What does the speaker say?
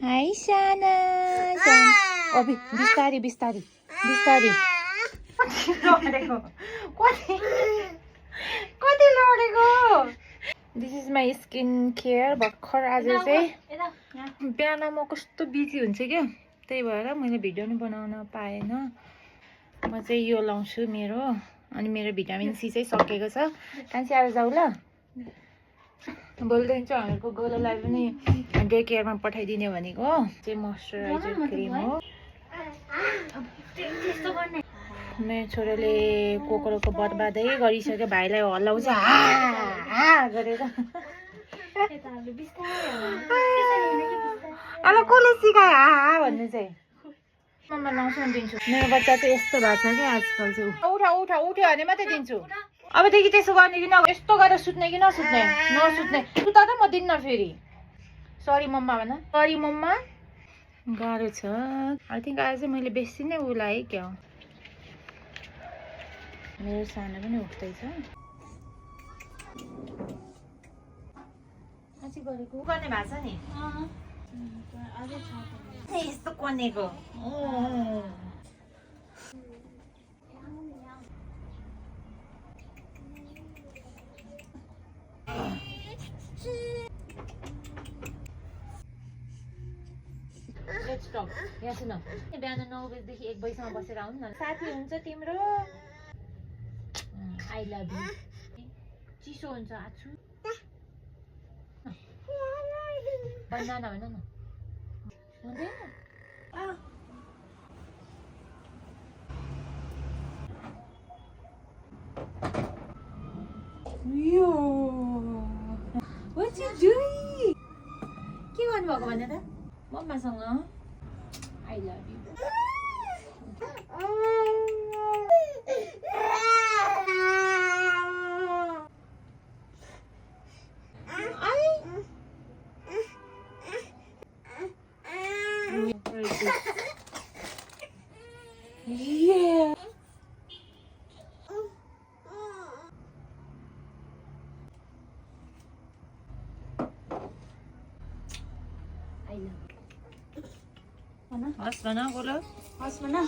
Hi, Shana. Oh, बिस्तारी बिस्तारी बिस्तारी कति लडेको this is my skin care भर्खर आज चाहिँ बिहान म कस्तो बिजी हुन्छ क्या त्यही भएर मैले भिडियो नि बनाउन पाएन म चाहिँ यो लाउँछु मेरो अनि मेरो भिटामिन सी चाहिँ सकेको छ कहाँ आएर जाऊ ल बोल्दै चाहिँ हामीहरूको गोलोलाई पनि डे केयरमा पठाइदिने भनेको चाहिँ मोइस्चराइजर क्रिम हो मेरो छोराले कोकरोको बर्बादै गरिसक्यो भाइलाई हल्लाउँछ गरेर अला कसले सिकायो भन्नु चाहिँ मम्मा लाउँछु दिन्छु मेरो बच्चा चाहिँ यस्तो भएको छ क्या आजकल चाहिँ उठ्यो भने मात्रै दिन्छु अबदेखि त्यसो गर्ने कि यस्तो गरेर सुत्ने कि नसुत्ने सुता त म दिन्न फेरि सरी मम्मा भन सरी मम्मा गाह्रो छ आई थिङ्क आज चाहिँ मैले बेसी नै उलाएँ क्या मेरो सानो पनि उठ्दैछ अझै गरेको गर्ने भएको छ नि यस्तो कनेको लेट्स टक यहाँ सुन बिहान 9 बजेदेखि 1 बजीसम्म बसेर आउनु न साथी हुन्छ तिम्रो आई लभ यु चिसो हुन्छ आछु बनाना भन न हुँदैन यो What you doing? के गर्नुभएको भने त मम्मासँग I love you Yeah. I love. Mana? Mas mana bola? Mas mana?